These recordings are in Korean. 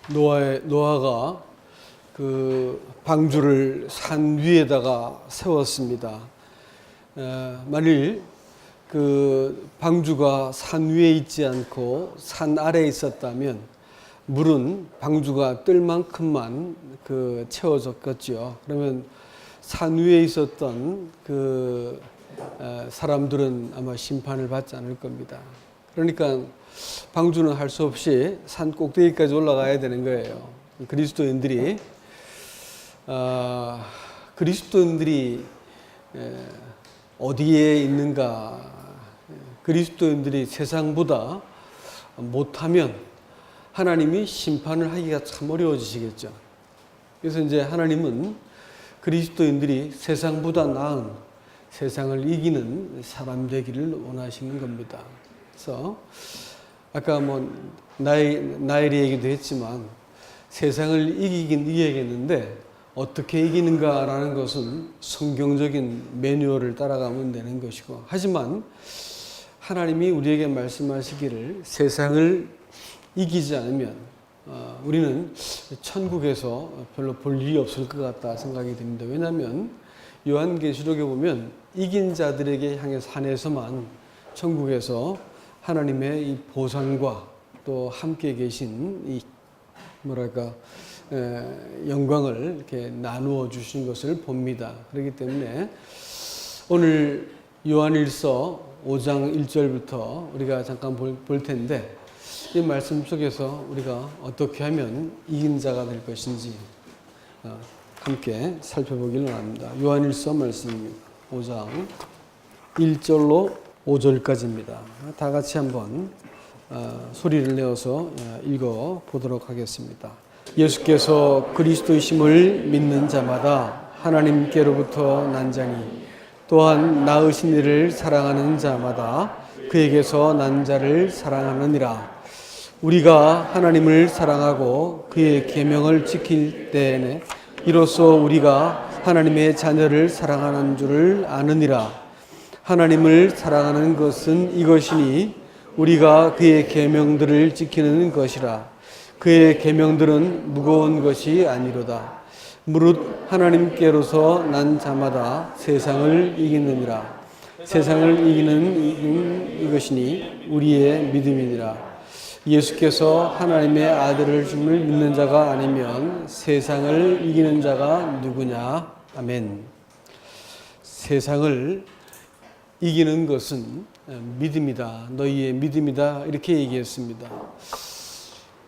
노아가 그 방주를 산 위에다가 세웠습니다. 만일 그 방주가 산 위에 있지 않고 산 아래에 있었다면 물은 방주가 뜰 만큼만 채워졌겠죠. 그러면 산 위에 있었던 그 사람들은 아마 심판을 받지 않을 겁니다. 그러니까 방주는 할 수 없이 산 꼭대기까지 올라가야 되는 거예요. 그리스도인들이 어디에 있는가? 그리스도인들이 세상보다 못하면 하나님이 심판을 하기가 참 어려워지시겠죠. 그래서 이제 하나님은 그리스도인들이 세상보다 나은, 세상을 이기는 사람 되기를 원하시는 겁니다. 그래서 아까 나엘이 얘기도 했지만 세상을 이기긴 이겨야겠는데 어떻게 이기는가라는 것은 성경적인 매뉴얼을 따라가면 되는 것이고, 하지만 하나님이 우리에게 말씀하시기를 세상을 이기지 않으면 우리는 천국에서 별로 볼 일이 없을 것 같다 생각이 듭니다. 왜냐하면 요한계시록에 보면 이긴 자들에게 한해서만 천국에서 하나님의 이 보상과 또 함께 계신 이 영광을 이렇게 나누어 주신 것을 봅니다. 그렇기 때문에 오늘 요한일서 5장 1절부터 우리가 잠깐 볼 텐데, 이 말씀 속에서 우리가 어떻게 하면 이긴 자가 될 것인지 함께 살펴보기를 원합니다. 요한일서 말씀입니다. 5장 1절로 5절까지입니다. 다 같이 한번 소리를 내어서 읽어 보도록 하겠습니다. 예수께서 그리스도이심을 믿는 자마다 하나님께로부터 난 자니, 또한 낳으신 이를 사랑하는 자마다 그에게서 난 자를 사랑하느니라. 우리가 하나님을 사랑하고 그의 계명을 지킬 때에는 이로써 우리가 하나님의 자녀를 사랑하는 줄을 아느니라. 하나님을 사랑하는 것은 이것이니 우리가 그의 계명들을 지키는 것이라. 그의 계명들은 무거운 것이 아니로다. 무릇 하나님께로서 난 자마다 세상을 이기느니라. 세상을 이기는 이것이니 우리의 믿음이니라. 예수께서 하나님의 아들을 주심을 믿는 자가 아니면 세상을 이기는 자가 누구냐? 아멘. 세상을 이기는 것은 믿음이다. 너희의 믿음이다. 이렇게 얘기했습니다.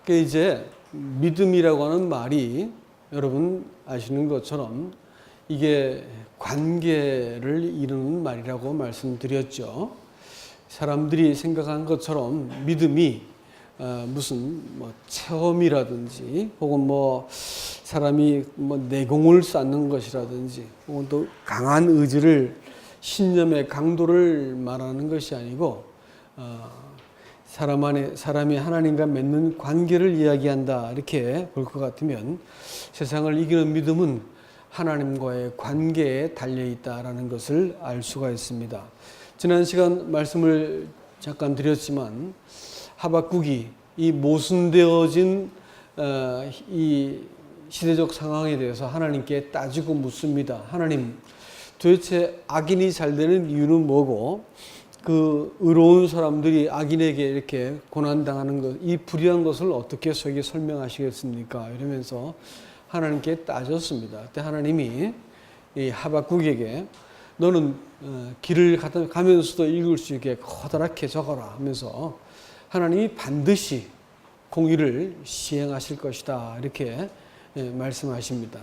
이제 믿음이라고 하는 말이 여러분 아시는 것처럼 이게 관계를 이루는 말이라고 말씀드렸죠. 사람들이 생각한 것처럼 믿음이 무슨 체험이라든지 혹은 사람이 내공을 쌓는 것이라든지 혹은 또 강한 의지를, 신념의 강도를 말하는 것이 아니고 사람이 하나님과 맺는 관계를 이야기한다, 이렇게 볼 것 같으면 세상을 이기는 믿음은 하나님과의 관계에 달려있다라는 것을 알 수가 있습니다. 지난 시간 말씀을 잠깐 드렸지만 하박국이 이 모순되어진 이 시대적 상황에 대해서 하나님께 따지고 묻습니다. 하나님, 도대체 악인이 잘 되는 이유는 뭐고 그 의로운 사람들이 악인에게 이렇게 고난당하는 것, 이 불의한 것을 어떻게 저에게 설명하시겠습니까? 이러면서 하나님께 따졌습니다. 그때 하나님이 이 하박국에게 너는 길을 가면서도 읽을 수 있게 커다랗게 적어라 하면서 하나님이 반드시 공의를 시행하실 것이다, 이렇게 말씀하십니다.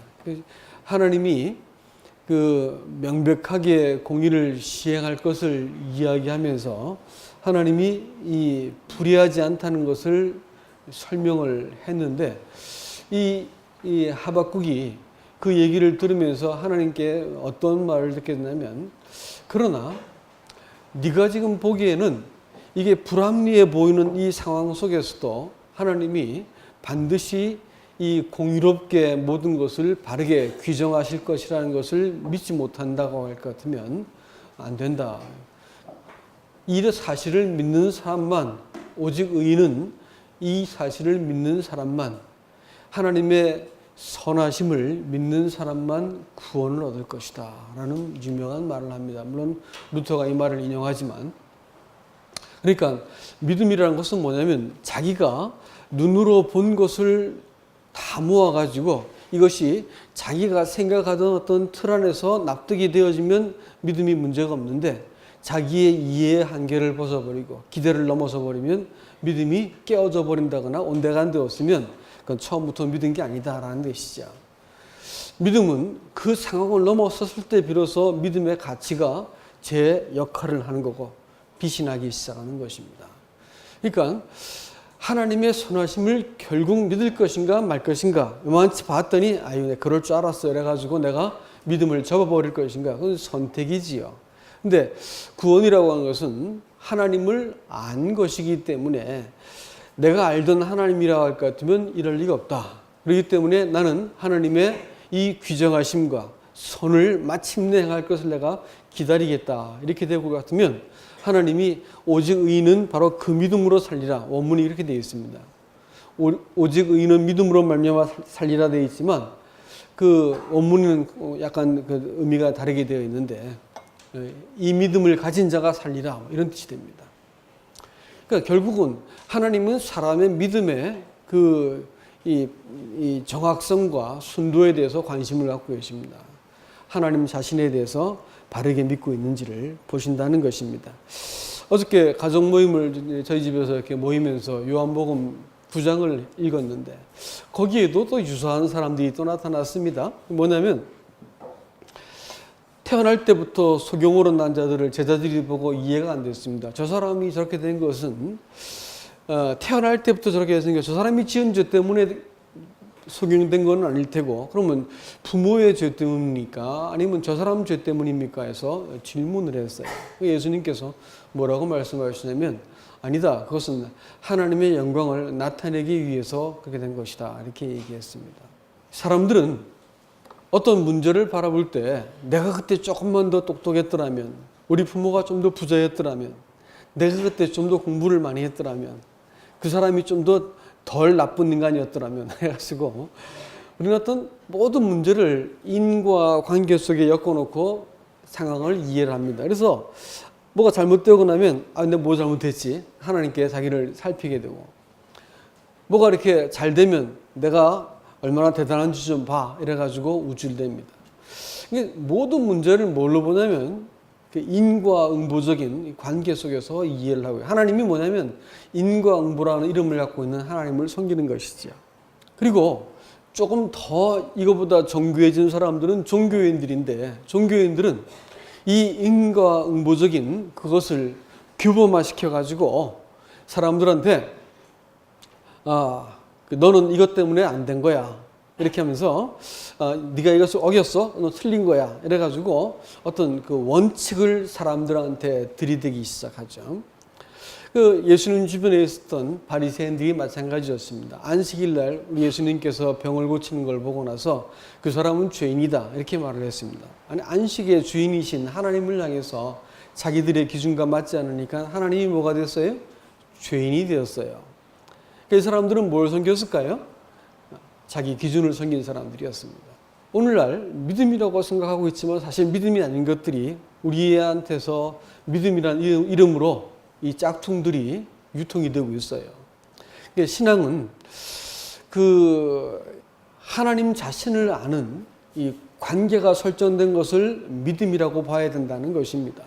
하나님이 명백하게 공의를 시행할 것을 이야기하면서 하나님이 이 불의하지 않다는 것을 설명을 했는데, 이 하박국이 그 얘기를 들으면서 하나님께 어떤 말을 듣게 됐냐면, 그러나 네가 지금 보기에는 이게 불합리해 보이는 이 상황 속에서도 하나님이 반드시 이 공의롭게 모든 것을 바르게 규정하실 것이라는 것을 믿지 못한다고 할 것 같으면 안 된다. 이 사실을 믿는 사람만, 오직 의인은 이 사실을 믿는 사람만, 하나님의 선하심을 믿는 사람만 구원을 얻을 것이다 라는 유명한 말을 합니다. 물론 루터가 이 말을 인용하지만, 그러니까 믿음이라는 것은 뭐냐면 자기가 눈으로 본 것을 다 모아가지고 이것이 자기가 생각하던 어떤 틀 안에서 납득이 되어지면 믿음이 문제가 없는데, 자기의 이해의 한계를 벗어버리고 기대를 넘어서 버리면 믿음이 깨어져 버린다거나 온데간되었으면 그건 처음부터 믿은 게 아니다라는 것이죠. 믿음은 그 상황을 넘어섰을 때 비로소 믿음의 가치가 제 역할을 하는 거고 빛이 나기 시작하는 것입니다. 그러니까 하나님의 선하심을 결국 믿을 것인가 말 것인가, 요만치 봤더니 아유 그럴 줄 알았어 이래가지고 내가 믿음을 접어버릴 것인가, 그건 선택이지요. 근데 구원이라고 하는 것은 하나님을 안 것이기 때문에 내가 알던 하나님이라고 할 것 같으면 이럴 리가 없다. 그렇기 때문에 나는 하나님의 이 귀정하심과 선을 마침내 행할 것을 내가 기다리겠다. 이렇게 되고 같으면 하나님이 오직 의인은 바로 그 믿음으로 살리라. 원문이 이렇게 되어 있습니다. 오직 의인은 믿음으로 말미암아 살리라 되어 있지만 그 원문은 약간 그 의미가 다르게 되어 있는데 이 믿음을 가진 자가 살리라. 이런 뜻이 됩니다. 그러니까 결국은 하나님은 사람의 믿음의 이 정확성과 순도에 대해서 관심을 갖고 계십니다. 하나님 자신에 대해서 바르게 믿고 있는지를 보신다는 것입니다. 어저께 가족 모임을 저희 집에서 이렇게 모이면서 요한복음 9장을 읽었는데 거기에도 또 유사한 사람들이 또 나타났습니다. 뭐냐면 태어날 때부터 소경으로 난 자들을 제자들이 보고 이해가 안 됐습니다. 저 사람이 저렇게 된 것은 태어날 때부터 저렇게 생겨 저 사람이 지은 죄 때문에 소경된 건 아닐 테고, 그러면 부모의 죄 때문입니까? 아니면 저 사람 죄 때문입니까? 해서 질문을 했어요. 예수님께서 뭐라고 말씀하시냐면 아니다. 그것은 하나님의 영광을 나타내기 위해서 그렇게 된 것이다. 이렇게 얘기했습니다. 사람들은 어떤 문제를 바라볼 때 내가 그때 조금만 더 똑똑했더라면, 우리 부모가 좀 더 부자였더라면, 내가 그때 좀 더 공부를 많이 했더라면, 그 사람이 좀 더 덜 나쁜 인간이었더라면 해가지고 우리는 어떤 모든 문제를 인과 관계 속에 엮어놓고 상황을 이해를 합니다. 그래서 뭐가 잘못되고 나면 내가 뭐 잘못했지? 하나님께 자기를 살피게 되고, 뭐가 이렇게 잘 되면 내가 얼마나 대단한지 좀 봐 이래가지고 우쭐댑니다. 모든 문제를 뭘로 보냐면 그 인과응보적인 관계 속에서 이해를 하고요. 하나님이 뭐냐면 인과응보라는 이름을 갖고 있는 하나님을 섬기는 것이죠. 그리고 조금 더 이거보다 정교해진 사람들은 종교인들인데, 종교인들은 이 인과응보적인 그것을 규범화시켜가지고 사람들한테 너는 이것 때문에 안 된 거야. 이렇게 하면서 네가 이것을 어겼어? 너 틀린 거야. 이래가지고 어떤 그 원칙을 사람들한테 들이대기 시작하죠. 그 예수님 주변에 있었던 바리새인들이 마찬가지였습니다. 안식일 날 예수님께서 병을 고치는 걸 보고 나서 그 사람은 죄인이다 이렇게 말을 했습니다. 아니 안식의 주인이신 하나님을 향해서 자기들의 기준과 맞지 않으니까 하나님이 뭐가 됐어요? 죄인이 되었어요. 그 사람들은 뭘 섬겼을까요? 자기 기준을 섬긴 사람들이었습니다. 오늘날 믿음이라고 생각하고 있지만 사실 믿음이 아닌 것들이 우리한테서 믿음이라는 이름으로 이 짝퉁들이 유통이 되고 있어요. 신앙은 그 하나님 자신을 아는 이 관계가 설정된 것을 믿음이라고 봐야 된다는 것입니다.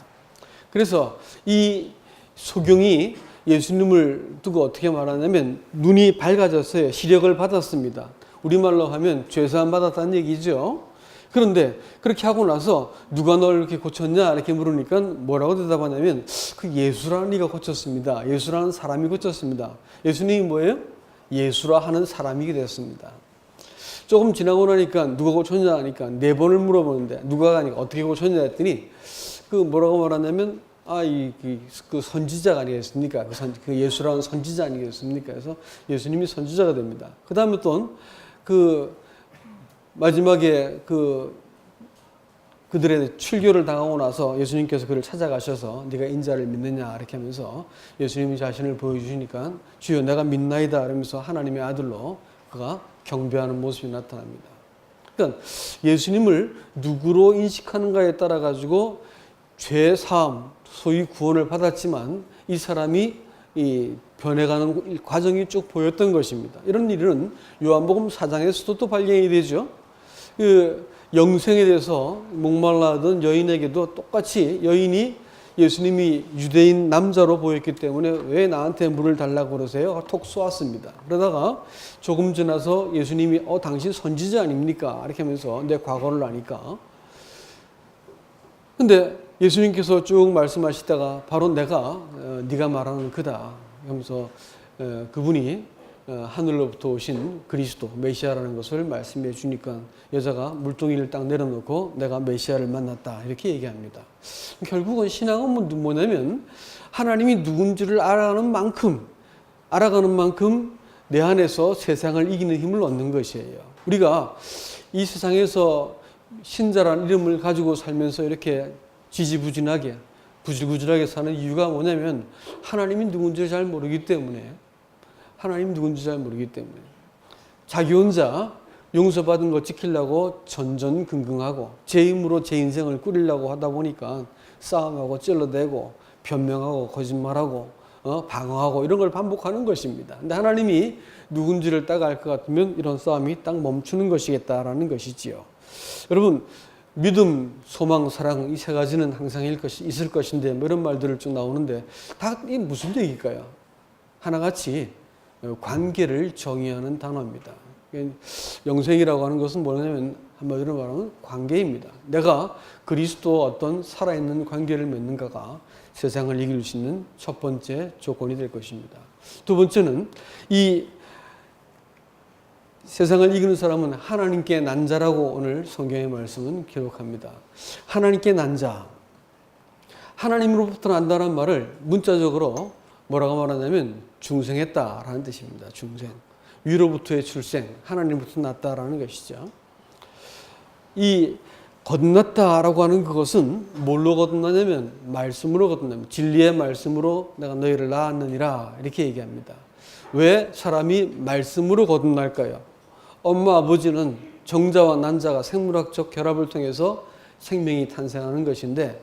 그래서 이 소경이 예수님을 두고 어떻게 말하냐면 눈이 밝아졌어요. 시력을 받았습니다. 우리말로 하면 죄사함 받았다는 얘기죠. 그런데 그렇게 하고 나서 누가 널 이렇게 고쳤냐 이렇게 물으니까 뭐라고 대답하냐면 그 예수라는 이가 고쳤습니다. 예수라는 사람이 고쳤습니다. 예수님이 뭐예요? 예수라 하는 사람이 됐습니다. 조금 지나고 나니까 누가 고쳤냐 하니까 4번을 물어보는데 누가 하니까 어떻게 고쳤냐 했더니 그 뭐라고 말하냐면 그 선지자가 아니겠습니까? 그 예수라는 선지자 아니겠습니까? 그래서 예수님이 선지자가 됩니다. 그 다음에 또 그 마지막에 그들의 출교를 당하고 나서 예수님께서 그를 찾아가셔서 네가 인자를 믿느냐 이렇게 하면서 예수님이 자신을 보여주시니까 주여 내가 믿나이다 이러면서 하나님의 아들로 그가 경배하는 모습이 나타납니다. 그러니까 예수님을 누구로 인식하는가에 따라 가지고 죄 사함, 소위 구원을 받았지만 이 사람이 이 변해가는 과정이 쭉 보였던 것입니다. 이런 일은 요한복음 4장에서도 또 발견이 되죠. 그 영생에 대해서 목말라하던 여인에게도 똑같이 여인이 예수님이 유대인 남자로 보였기 때문에 왜 나한테 물을 달라고 그러세요? 톡 쏘았습니다. 그러다가 조금 지나서 예수님이 당신 선지자 아닙니까? 이렇게 하면서 내 과거를 아니까. 근데 예수님께서 쭉 말씀하시다가 바로 내가 네가 말하는 그다 하면서 그분이 하늘로부터 오신 그리스도 메시아라는 것을 말씀해 주니까 여자가 물동이를 딱 내려놓고 내가 메시아를 만났다 이렇게 얘기합니다. 결국은 신앙은 뭐냐면 하나님이 누군지를 알아가는 만큼 내 안에서 세상을 이기는 힘을 얻는 것이에요. 우리가 이 세상에서 신자라는 이름을 가지고 살면서 이렇게 지지부진하게 구질구질하게 사는 이유가 뭐냐면 하나님이 누군지 잘 모르기 때문에 자기 혼자 용서받은 거 지키려고 전전긍긍하고 제 힘으로 제 인생을 꾸리려고 하다 보니까 싸움하고 찔러대고 변명하고 거짓말하고 방어하고 이런 걸 반복하는 것입니다. 근데 하나님이 누군지를 딱 알 것 같으면 이런 싸움이 딱 멈추는 것이겠다라는 것이지요. 여러분 믿음, 소망, 사랑 이 세 가지는 항상 있을 것인데 뭐 이런 말들을 쭉 나오는데 다 이게 무슨 얘기일까요? 하나같이 관계를 정의하는 단어입니다. 영생이라고 하는 것은 뭐냐면 한마디로 말하면 관계입니다. 내가 그리스도와 어떤 살아있는 관계를 맺는가가 세상을 이길 수 있는 첫 번째 조건이 될 것입니다. 두 번째는 이 세상을 이기는 사람은 하나님께 난 자라고 오늘 성경의 말씀은 기록합니다. 하나님께 난 자. 하나님으로부터 난다는 말을 문자적으로 뭐라고 말하냐면 중생했다라는 뜻입니다. 중생. 위로부터의 출생, 하나님부터 났다라는 것이죠. 이 거듭났다라고 하는 그것은 뭘로 거듭나냐면 말씀으로 거듭납니다. 진리의 말씀으로 내가 너희를 낳았느니라 이렇게 얘기합니다. 왜 사람이 말씀으로 거듭날까요? 엄마 아버지는 정자와 난자가 생물학적 결합을 통해서 생명이 탄생하는 것인데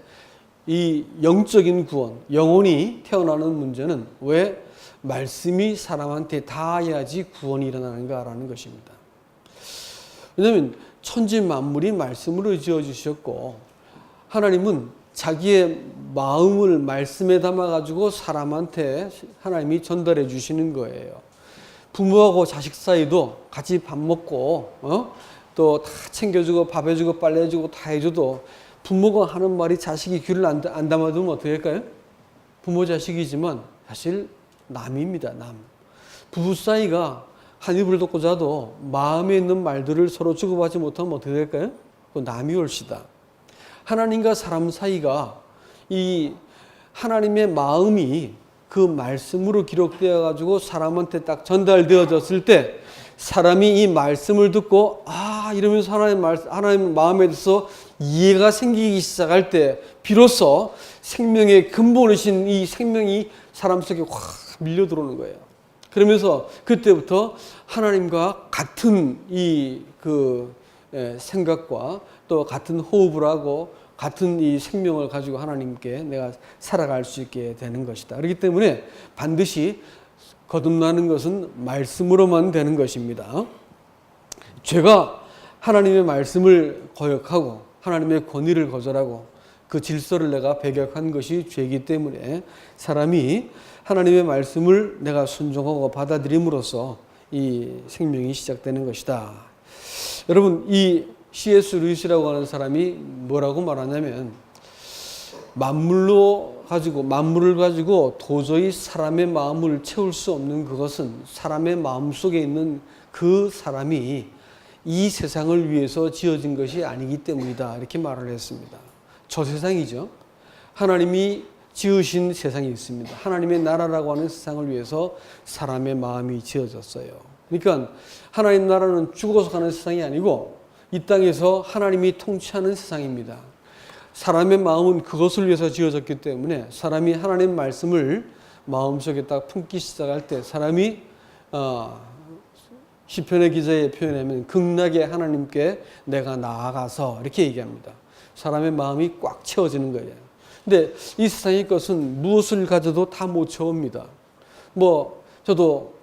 이 영적인 구원, 영혼이 태어나는 문제는 왜 말씀이 사람한테 닿아야지 구원이 일어나는가라는 것입니다. 왜냐하면 천지 만물이 말씀으로 지어주셨고 하나님은 자기의 마음을 말씀에 담아가지고 사람한테 하나님이 전달해 주시는 거예요. 부모하고 자식 사이도 같이 밥 먹고 또 다 챙겨주고 밥 해주고 빨래 해주고 다 해줘도 부모가 하는 말이 자식이 귀를 안 담아두면 어떻게 할까요? 부모 자식이지만 사실 남입니다. 남. 부부 사이가 한 이불을 덮고 자도 마음에 있는 말들을 서로 주고받지 못하면 어떻게 될까요? 그 남이 올시다. 하나님과 사람 사이가 이 하나님의 마음이 그 말씀으로 기록되어 가지고 사람한테 딱 전달되어졌을 때 사람이 이 말씀을 듣고 이러면서 하나님 마음에 대해서 이해가 생기기 시작할 때 비로소 생명의 근본이신 이 생명이 사람 속에 확 밀려 들어오는 거예요. 그러면서 그때부터 하나님과 같은 생각과 또 같은 호흡을 하고 같은 이 생명을 가지고 하나님께 내가 살아갈 수 있게 되는 것이다. 그렇기 때문에 반드시 거듭나는 것은 말씀으로만 되는 것입니다. 죄가 하나님의 말씀을 거역하고 하나님의 권위를 거절하고 그 질서를 내가 배격한 것이 죄이기 때문에 사람이 하나님의 말씀을 내가 순종하고 받아들임으로써 이 생명이 시작되는 것이다. 여러분 이 C.S. 루이스라고 하는 사람이 뭐라고 말하냐면 만물을 가지고 도저히 사람의 마음을 채울 수 없는 그것은 사람의 마음 속에 있는 그 사람이 이 세상을 위해서 지어진 것이 아니기 때문이다. 이렇게 말을 했습니다. 저 세상이죠. 하나님이 지으신 세상이 있습니다. 하나님의 나라라고 하는 세상을 위해서 사람의 마음이 지어졌어요. 그러니까 하나님 나라는 죽어서 가는 세상이 아니고 이 땅에서 하나님이 통치하는 세상입니다. 사람의 마음은 그것을 위해서 지어졌기 때문에 사람이 하나님 말씀을 마음속에 딱 품기 시작할 때 사람이 시편의 기자에 표현하면 극락의 하나님께 내가 나아가서 이렇게 얘기합니다. 사람의 마음이 꽉 채워지는 거예요. 근데 이 세상의 것은 무엇을 가져도 다 못 채웁니다. 저도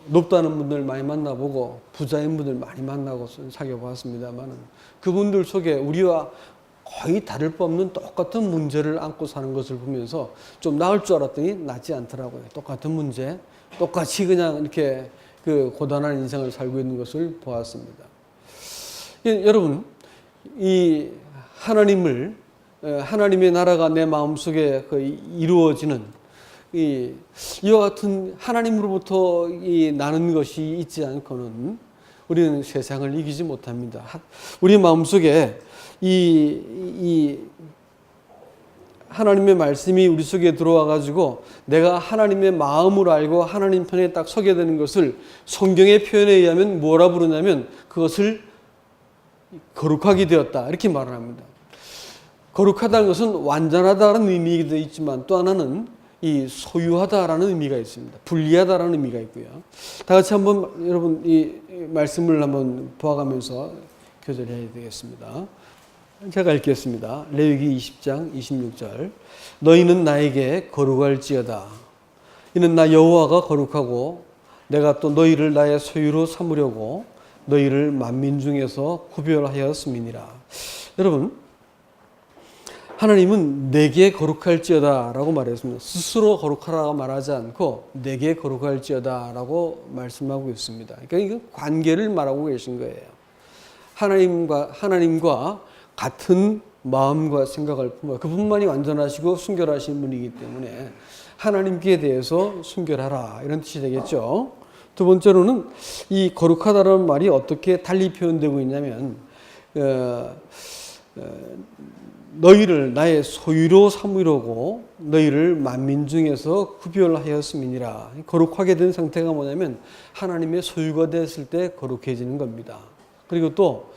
높다는 분들 많이 만나보고 부자인 분들 많이 만나고 사귀어봤습니다만 그분들 속에 우리와 거의 다를 바 없는 똑같은 문제를 안고 사는 것을 보면서 좀 나을 줄 알았더니 낫지 않더라고요. 똑같은 문제, 똑같이 그냥 이렇게 그 고단한 인생을 살고 있는 것을 보았습니다. 여러분, 이 하나님의 나라가 내 마음속에 이루어지는 이와 같은 하나님으로부터 나는 것이 있지 않고는 우리는 세상을 이기지 못합니다. 우리 마음속에 이 하나님의 말씀이 우리 속에 들어와 가지고 내가 하나님의 마음을 알고 하나님 편에 딱 서게 되는 것을 성경의 표현에 의하면 뭐라 부르냐면 그것을 거룩하게 되었다 이렇게 말을 합니다. 거룩하다는 것은 완전하다는 의미도 있지만 또 하나는 이 소유하다라는 의미가 있습니다. 분리하다라는 의미가 있고요. 다 같이 한번 여러분 이 말씀을 한번 보아가면서 교절해야 되겠습니다. 제가 읽겠습니다. 레위기 20장 26절. 너희는 나에게 거룩할지어다. 이는 나 여호와가 거룩하고 내가 또 너희를 나의 소유로 삼으려고 너희를 만민 중에서 구별하였음이니라. 여러분, 하나님은 내게 거룩할지어다 라고 말했습니다. 스스로 거룩하라고 말하지 않고 내게 거룩할지어다 라고 말씀하고 있습니다. 그러니까 이거 관계를 말하고 계신 거예요. 하나님과 같은 마음과 생각을 품어 그분만이 완전하시고 순결하신 분이기 때문에 하나님께 대해서 순결하라 이런 뜻이 되겠죠. 두 번째로는 이 거룩하다라는 말이 어떻게 달리 표현되고 있냐면 너희를 나의 소유로 삼으려고 너희를 만민 중에서 구별하였음이니라. 거룩하게 된 상태가 뭐냐면 하나님의 소유가 됐을 때 거룩해지는 겁니다. 그리고 또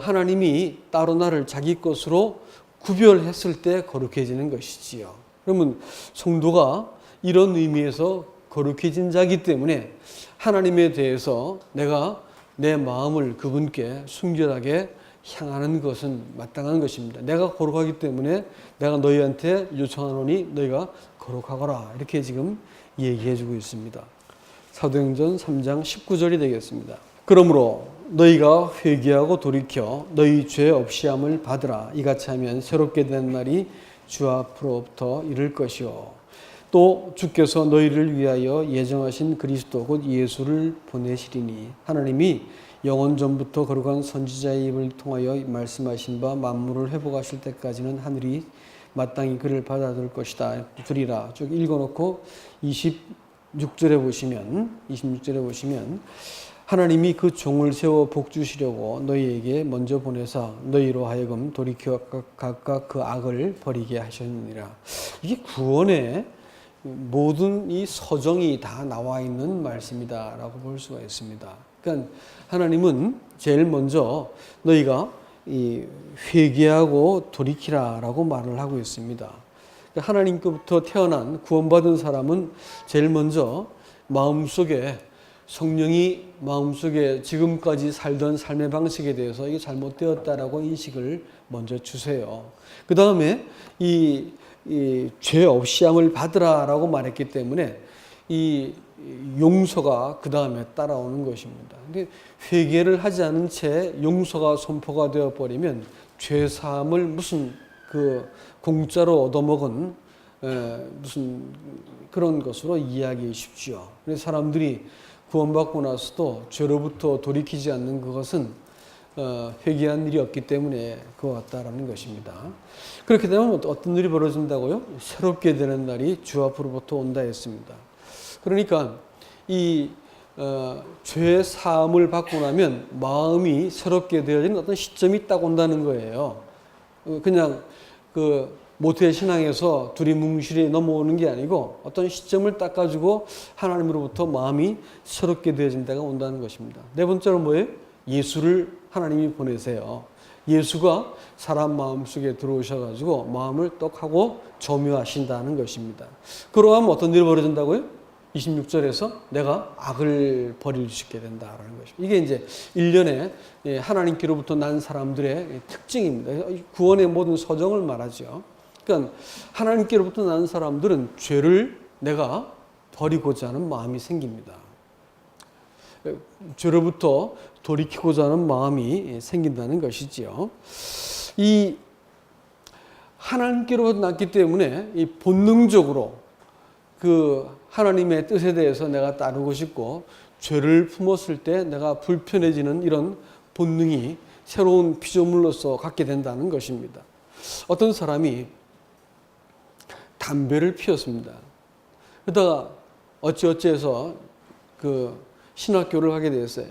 하나님이 따로 나를 자기 것으로 구별했을 때 거룩해지는 것이지요. 그러면 성도가 이런 의미에서 거룩해진 자이기 때문에 하나님에 대해서 내가 내 마음을 그분께 순결하게 향하는 것은 마땅한 것입니다. 내가 거룩하기 때문에 내가 너희한테 요청하노니 너희가 거룩하거라. 이렇게 지금 얘기해 주고 있습니다. 사도행전 3장 19절이 되겠습니다. 그러므로 너희가 회개하고 돌이켜 너희 죄 없이함을 받으라. 이같이 하면 새롭게 된 날이 주 앞으로부터 이를 것이요. 또 주께서 너희를 위하여 예정하신 그리스도 곧 예수를 보내시리니 하나님이 영원 전부터 거룩한 선지자의 입을 통하여 말씀하신 바 만물을 회복하실 때까지는 하늘이 마땅히 그를 받아들 것이다. 두리라. 쭉 읽어놓고 26절에 보시면 하나님이 그 종을 세워 복 주시려고 너희에게 먼저 보내사 너희로 하여금 돌이켜 각각 그 악을 버리게 하셨느니라. 이게 구원의 모든 이 서정이 다 나와 있는 말씀이다라고 볼 수가 있습니다. 그러니까 하나님은 제일 먼저 너희가 이 회개하고 돌이키라라고 말을 하고 있습니다. 그러니까 하나님께부터 태어난 구원받은 사람은 제일 먼저 마음속에 성령이 마음속에 지금까지 살던 삶의 방식에 대해서 이게 잘못되었다라고 인식을 먼저 주세요. 그 다음에 이 죄 없이함을 받으라라고 말했기 때문에 이 용서가 그 다음에 따라오는 것입니다. 근데 회개를 하지 않은 채 용서가 선포가 되어 버리면 죄 사함을 무슨 그 공짜로 얻어먹은 무슨 그런 것으로 이해하기 쉽죠. 그래서 사람들이 구원받고 나서도 죄로부터 돌이키지 않는 그것은 회개한 일이 없기 때문에 그와 같다라는 것입니다. 그렇게 되면 어떤 일이 벌어진다고요? 새롭게 되는 날이 주 앞으로부터 온다 했습니다. 그러니까 이 죄 사함을 받고 나면 마음이 새롭게 되어지는 어떤 시점이 딱 온다는 거예요. 그냥 그 모태 신앙에서 두리뭉실이 넘어오는 게 아니고 어떤 시점을 딱 가지고 하나님으로부터 마음이 새롭게 되어진 때가 온다는 것입니다. 네 번째로 뭐예요? 예수를 하나님이 보내세요. 예수가 사람 마음속에 들어오셔가지고 마음을 떡하고 점유하신다는 것입니다. 그러면 어떤 일이 벌어진다고요? 26절에서 내가 악을 버릴 수 있게 된다라는 것입니다. 이게 이제 일련의 하나님께로부터 난 사람들의 특징입니다. 구원의 모든 서정을 말하죠. 그러니까 하나님께로부터 난 사람들은 죄를 내가 버리고자 하는 마음이 생깁니다. 죄로부터 돌이키고자 하는 마음이 생긴다는 것이지요. 이 하나님께로부터 났기 때문에 이 본능적으로 그 하나님의 뜻에 대해서 내가 따르고 싶고 죄를 품었을 때 내가 불편해지는 이런 본능이 새로운 피조물로서 갖게 된다는 것입니다. 어떤 사람이 담배를 피웠습니다. 그러다가 어찌어찌해서 그 신학교를 가게 되었어요.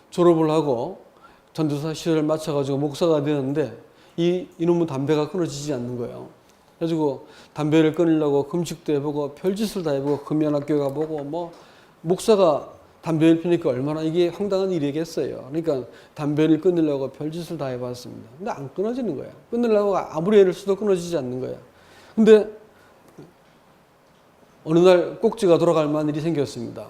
졸업을 하고 전도사 시절을 마쳐가지고 목사가 되었는데 이놈은 담배가 끊어지지 않는 거예요. 그래가지고 담배를 끊으려고 금식도 해보고 별짓을 다 해보고 금연학교 가보고 뭐 목사가 담배를 피니까 얼마나 이게 황당한 일이겠어요. 그러니까 담배를 끊으려고 별짓을 다 해봤습니다. 근데 안 끊어지는 거예요. 끊으려고 아무리 애를 써도 끊어지지 않는 거예요. 근데 어느 날 꼭지가 돌아갈 만한 일이 생겼습니다.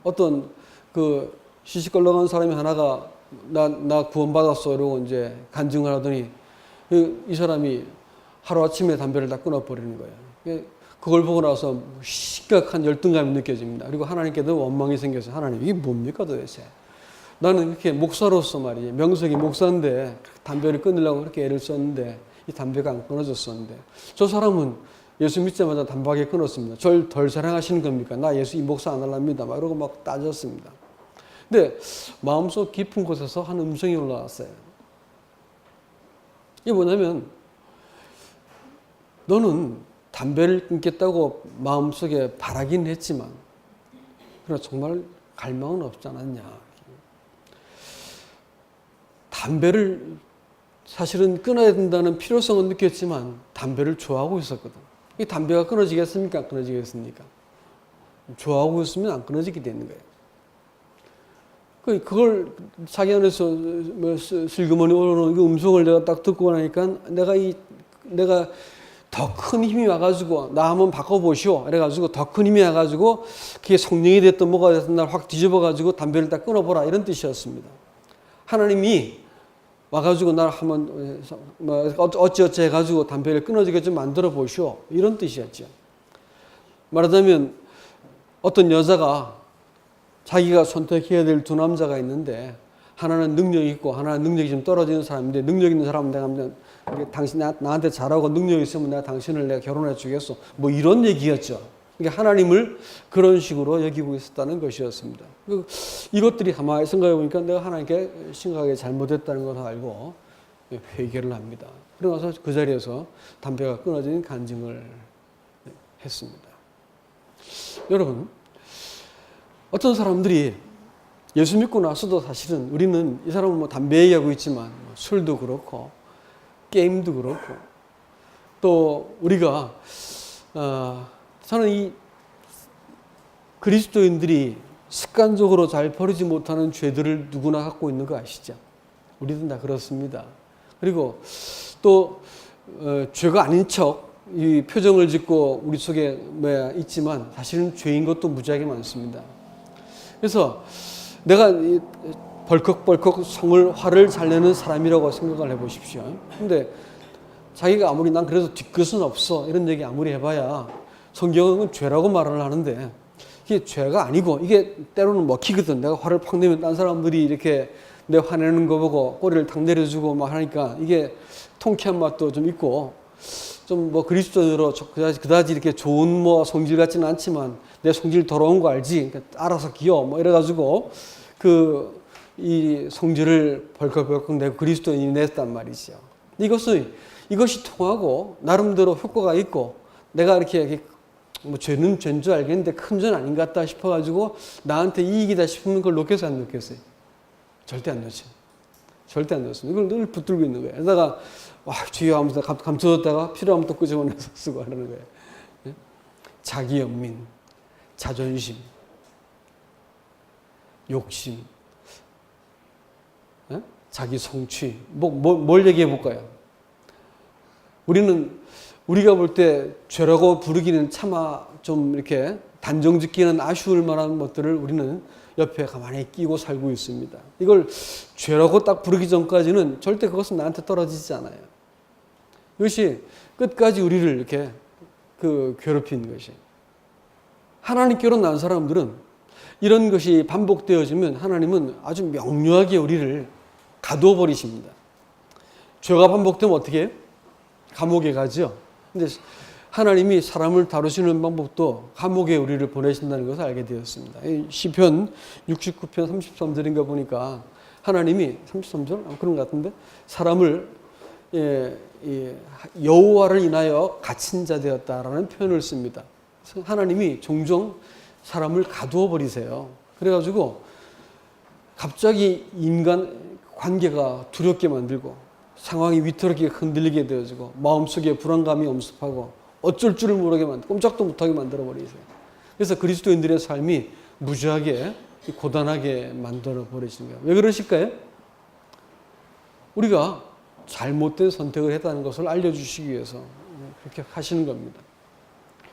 어떤 그 시시껄렁한 사람이 하나가 나 구원받았어 이러고 이제 간증을 하더니 이 사람이 하루아침에 담배를 다 끊어버리는 거예요. 그걸 보고 나서 심각한 열등감이 느껴집니다. 그리고 하나님께도 원망이 생겨서 하나님 이게 뭡니까 도대체. 나는 이렇게 목사로서 말이지 명색이 목사인데 담배를 끊으려고 그렇게 애를 썼는데 이 담배가 안 끊어졌었는데 저 사람은 예수 믿자마자 단박에 끊었습니다. 절 덜 사랑하시는 겁니까? 나 예수 이 목사 안 할랍니다. 막 이러고 막 따졌습니다. 근데 마음속 깊은 곳에서 한 음성이 올라왔어요. 이게 뭐냐면 너는 담배를 끊겠다고 마음속에 바라긴 했지만 그러나 정말 갈망은 없지 않았냐. 담배를 사실은 끊어야 된다는 필요성은 느꼈지만 담배를 좋아하고 있었거든. 이 담배가 끊어지겠습니까? 안 끊어지겠습니까? 좋아하고 있으면 안 끊어지게 되는 거예요. 그걸 자기 안에서 슬그머니 오르는 그 음성을 내가 딱 듣고 나니까 내가 더 큰 힘이 와가지고 나 한번 바꿔보시오. 이래가지고 더 큰 힘이 와가지고 그게 성령이 됐든 뭐가 됐든 날 확 뒤집어가지고 담배를 딱 끊어보라 이런 뜻이었습니다. 하나님이 와가지고 날 한번 어찌어찌 해가지고 담배를 끊어지게 좀 만들어 보시오. 이런 뜻이었죠. 말하자면 어떤 여자가 자기가 선택해야 될 두 남자가 있는데 하나는 능력이 있고 하나는 능력이 좀 떨어지는 사람인데 능력 있는 사람은 내가 당신 나한테 잘하고 능력이 있으면 내가 당신을 내가 결혼해 주겠어. 뭐 이런 얘기였죠. 그러니까 하나님을 그런 식으로 여기고 있었다는 것이었습니다. 이것들이 가만히 생각해 보니까 내가 하나님께 심각하게 잘못했다는 것을 알고 회개를 합니다. 그러고 나서 그 자리에서 담배가 끊어진 간증을 했습니다. 여러분, 어떤 사람들이 예수 믿고 나서도 사실은 우리는 이 사람은 뭐 담배 얘기하고 있지만 술도 그렇고 게임도 그렇고 또 우리가 저는 이 그리스도인들이 습관적으로 잘 버리지 못하는 죄들을 누구나 갖고 있는 거 아시죠? 우리도 다 그렇습니다. 그리고 또 죄가 아닌 척 이 표정을 짓고 우리 속에 있지만 사실은 죄인 것도 무지하게 많습니다. 그래서 내가 벌컥벌컥 화를 잘 내는 사람이라고 생각을 해보십시오. 근데 자기가 아무리 난 그래도 뒤끝은 없어 이런 얘기 아무리 해봐야 성경은 죄라고 말을 하는데 이게 죄가 아니고 이게 때로는 먹히거든. 내가 화를 팍 내면 딴 사람들이 이렇게 내 화내는 거 보고 꼬리를 탁 내려주고 막 하니까 이게 통쾌한 맛도 좀 있고 좀 뭐 그리스도인으로 그다지 이렇게 좋은 뭐 성질 같지는 않지만 내 성질 더러운 거 알지? 그러니까 알아서 기어 뭐 이래가지고 이 성질을 벌컥벌컥 내고 그리스도인이 냈단 말이죠. 이것이 통하고 나름대로 효과가 있고 내가 이렇게 뭐 죄는 죄인 줄 알겠는데 큰 죄는 아닌 것 같다 싶어가지고 나한테 이익이다 싶으면 그걸 놓겠어요, 안 놓겠어요? 절대 안 놓죠. 절대 안 놓습니다. 이걸 늘 붙들고 있는 거예요. 그러다가 주여 하면서 감춰뒀다가 필요하면 또 끄집어내서 쓰고 하는 거예요. 자기 연민, 자존심, 욕심, 자기 성취, 뭘 얘기해 볼까요? 우리가 볼 때 죄라고 부르기는 차마 좀 이렇게 단정짓기는 아쉬울 만한 것들을 우리는 옆에 가만히 끼고 살고 있습니다. 이걸 죄라고 딱 부르기 전까지는 절대 그것은 나한테 떨어지지 않아요. 이것이 끝까지 우리를 이렇게 괴롭힌 것이. 하나님께로 난 사람들은 이런 것이 반복되어지면 하나님은 아주 명료하게 우리를 가두어 버리십니다. 죄가 반복되면 어떻게 해요? 감옥에 가죠. 근데 하나님이 사람을 다루시는 방법도 감옥에 우리를 보내신다는 것을 알게 되었습니다. 시편 69편 33절인가 보니까 하나님이 33절? 그런 것 같은데 사람을 여호와를 인하여 갇힌 자 되었다라는 표현을 씁니다. 하나님이 종종 사람을 가두어 버리세요. 그래가지고 갑자기 인간 관계가 두렵게 만들고 상황이 위태롭게 흔들리게 되어지고 마음속에 불안감이 엄습하고 어쩔 줄을 모르게 만들고 꼼짝도 못하게 만들어 버리세요. 그래서 그리스도인들의 삶이 무지하게 고단하게 만들어 버리시는 거예요. 왜 그러실까요? 우리가 잘못된 선택을 했다는 것을 알려주시기 위해서 그렇게 하시는 겁니다.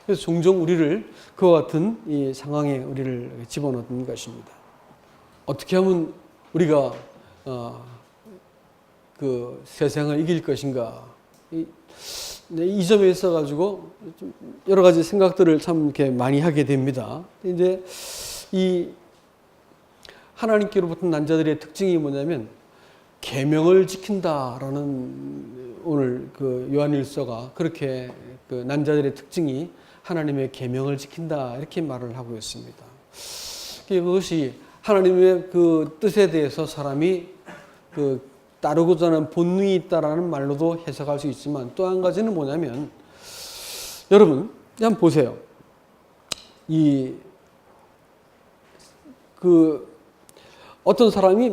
그래서 종종 우리를 그와 같은 이 상황에 우리를 집어넣는 것입니다. 어떻게 하면 우리가 그 세상을 이길 것인가? 이 점에 있어 가지고 여러 가지 생각들을 참 이렇게 많이 하게 됩니다. 이제 이 하나님께로부터 난 자들의 특징이 뭐냐면 계명을 지킨다라는 오늘 그 요한일서가 그렇게 그 난 자들의 특징이 하나님의 계명을 지킨다 이렇게 말을 하고 있습니다. 그것이 하나님의 그 뜻에 대해서 사람이 그 따르고자 하는 본능이 있다라는 말로도 해석할 수 있지만 또 한 가지는 뭐냐면 여러분 한번 보세요. 어떤 사람이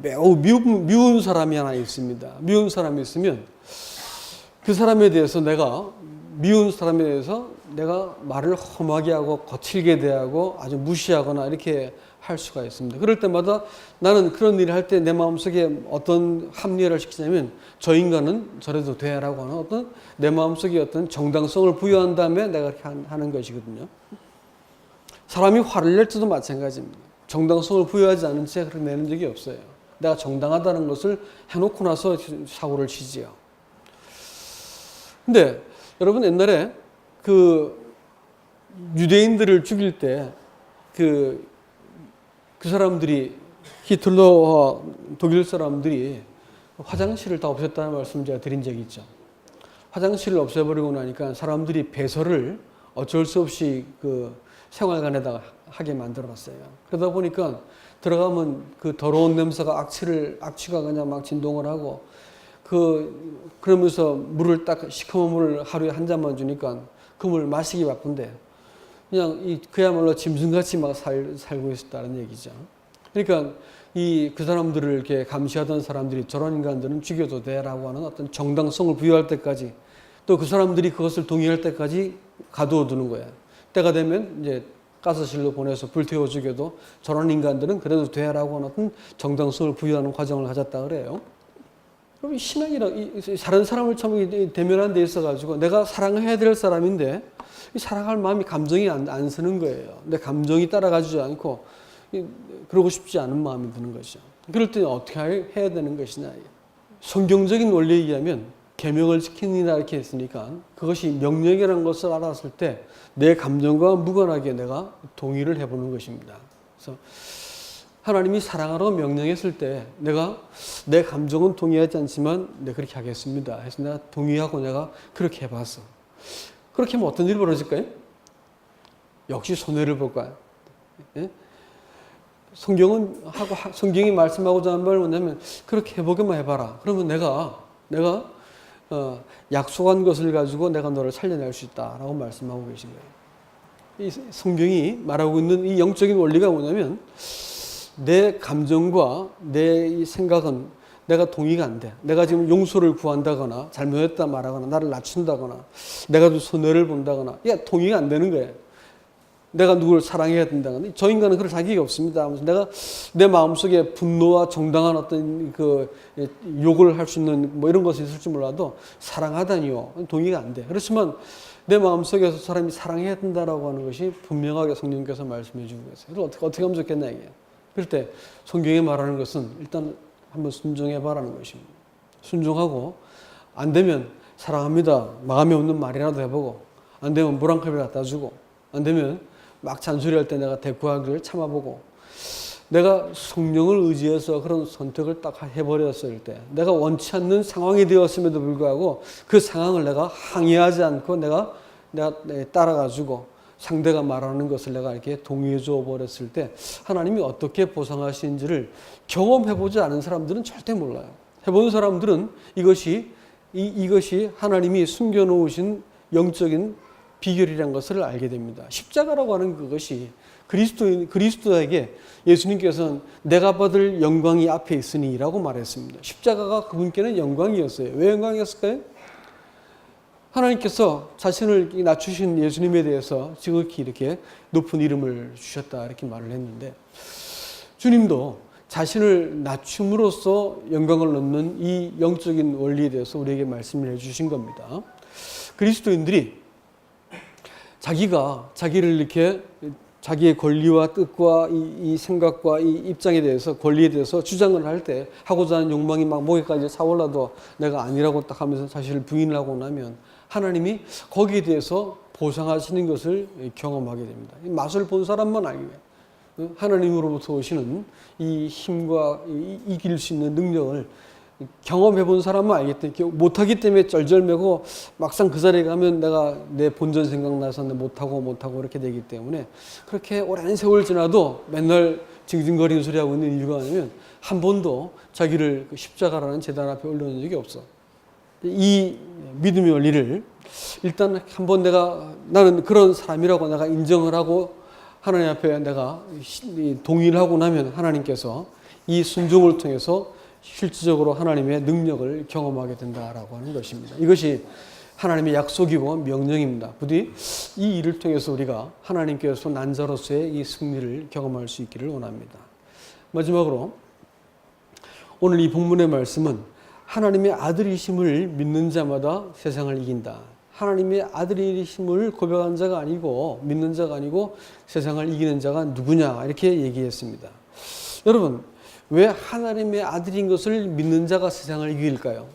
매우 미운 사람이 하나 있습니다. 미운 사람이 있으면 그 사람에 대해서 미운 사람에 대해서 내가 말을 험하게 하고 거칠게 대하고 아주 무시하거나 이렇게 할 수가 있습니다. 그럴 때마다 나는 그런 일을 할 때 내 마음속에 어떤 합리화를 시키냐면 저 인간은 저래도 돼라고 하는 어떤 내 마음속에 어떤 정당성을 부여한 다음에 내가 그렇게 하는 것이거든요. 사람이 화를 낼 때도 마찬가지입니다. 정당성을 부여하지 않은 채 그렇게 내는 적이 없어요. 내가 정당하다는 것을 해놓고 나서 사고를 치지요. 근데 여러분 옛날에 그 유대인들을 죽일 때 그 사람들이 히틀러와 독일 사람들이 화장실을 다 없앴다는 말씀 제가 드린 적이 있죠. 화장실을 없애버리고 나니까 사람들이 배설을 어쩔 수 없이 그 생활관에다가 하게 만들어놨어요. 그러다 보니까 들어가면 그 더러운 냄새가 악취가 그냥 막 진동을 하고 그러면서 물을 딱 시커먼 물을 하루에 한 잔만 주니까 그 물 마시기 바쁜데 그냥 그야말로 짐승같이 막 살고 있었다는 얘기죠. 그러니까 그 사람들을 이렇게 감시하던 사람들이 저런 인간들은 죽여도 돼라고 하는 어떤 정당성을 부여할 때까지 또 그 사람들이 그것을 동의할 때까지 가두어 두는 거예요. 때가 되면 이제 가스실로 보내서 불태워 죽여도 저런 인간들은 그래도 돼라고 하는 어떤 정당성을 부여하는 과정을 가졌다 그래요. 그럼 신앙이랑 다른 사람을 참 대면한 데 있어 가지고 내가 사랑해야 될 사람인데 사랑할 마음이 감정이 안 서는 거예요. 내 감정이 따라가지 않고 그러고 싶지 않은 마음이 드는 것이죠. 그럴 때는 어떻게 해야 되는 것이냐. 성경적인 원리에 의하면 계명을 지키느라 이렇게 했으니까 그것이 명령이라는 것을 알았을 때 내 감정과 무관하게 내가 동의를 해보는 것입니다. 그래서 하나님이 사랑하라고 명령했을 때 내가 내 감정은 동의하지 않지만 내가 그렇게 하겠습니다. 해서 내가 동의하고 내가 그렇게 해봤어. 그렇게 하면 어떤 일이 벌어질까요? 역시 손해를 볼 거야. 예? 성경이 말씀하고자 하는 말은 뭐냐면 그렇게 해보기만 해봐라. 그러면 내가 약속한 것을 가지고 내가 너를 살려낼 수 있다라고 말씀하고 계신 거예요. 이 성경이 말하고 있는 이 영적인 원리가 뭐냐면 내 감정과 내 이 생각은 내가 동의가 안 돼. 내가 지금 용서를 구한다거나 잘못했다 말하거나 나를 낮춘다거나 내가 좀 손해를 본다거나 동의가 안 되는 거예요. 내가 누구를 사랑해야 된다거나 저 인간은 그럴 자격이 없습니다 하면서 내가 내 마음속에 분노와 정당한 어떤 그 욕을 할 수 있는 뭐 이런 것이 있을지 몰라도 사랑하다니요 동의가 안 돼. 그렇지만 내 마음속에서 사람이 사랑해야 된다라고 하는 것이 분명하게 성령께서 말씀해 주고 계세요. 그래서 어떻게 하면 좋겠냐 이게. 그럴 때 성경에 말하는 것은 일단 한번 순종해 봐라는 것입니다. 순종하고 안 되면 사랑합니다. 마음에 없는 말이라도 해보고 안 되면 물 한 컵을 갖다 주고 안 되면 막 잔소리할 때 내가 대꾸하기를 참아보고 내가 성령을 의지해서 그런 선택을 딱 해버렸을 때 내가 원치 않는 상황이 되었음에도 불구하고 그 상황을 내가 항의하지 않고 내가 따라가지고 상대가 말하는 것을 내가 이렇게 동의해 줘 버렸을 때 하나님이 어떻게 보상하시는지를 경험해보지 않은 사람들은 절대 몰라요. 해본 사람들은 이것이 하나님이 숨겨놓으신 영적인 비결이라는 것을 알게 됩니다. 십자가라고 하는 그것이 그리스도에게 예수님께서는 내가 받을 영광이 앞에 있으니라고 말했습니다. 십자가가 그분께는 영광이었어요. 왜 영광이었을까요? 하나님께서 자신을 낮추신 예수님에 대해서 지극히 이렇게 높은 이름을 주셨다 이렇게 말을 했는데 주님도 자신을 낮춤으로써 영광을 얻는 이 영적인 원리에 대해서 우리에게 말씀을 해주신 겁니다. 그리스도인들이 자기를 이렇게 자기의 권리와 뜻과 이 생각과 이 입장에 대해서 권리에 대해서 주장을 할 때 하고자 하는 욕망이 막 목에까지 차올라도 내가 아니라고 딱 하면서 사실을 부인을 하고 나면 하나님이 거기에 대해서 보상하시는 것을 경험하게 됩니다. 맛을 본 사람만 알게 하나님으로부터 오시는 이 힘과 이길 수 있는 능력을 경험해 본 사람은 알겠다. 못하기 때문에 쩔쩔매고 막상 그 자리에 가면 내가 내 본전 생각나서 못하고 이렇게 되기 때문에 그렇게 오랜 세월 지나도 맨날 징징거리는 소리 하고 있는 이유가 아니면 한 번도 자기를 십자가라는 제단 앞에 올려놓은 적이 없어. 이 믿음의 원리를 일단 한번 나는 그런 사람이라고 내가 인정을 하고 하나님 앞에 내가 동의를 하고 나면 하나님께서 이 순종을 통해서 실질적으로 하나님의 능력을 경험하게 된다라고 하는 것입니다. 이것이 하나님의 약속이고 명령입니다. 부디 이 일을 통해서 우리가 하나님께서 난자로서의 이 승리를 경험할 수 있기를 원합니다. 마지막으로 오늘 이 본문의 말씀은 하나님의 아들이심을 믿는 자마다 세상을 이긴다. 하나님의 아들이심을 고백한 자가 아니고 믿는 자가 아니고 세상을 이기는 자가 누구냐 이렇게 얘기했습니다. 여러분 왜 하나님의 아들인 것을 믿는 자가 세상을 이길까요?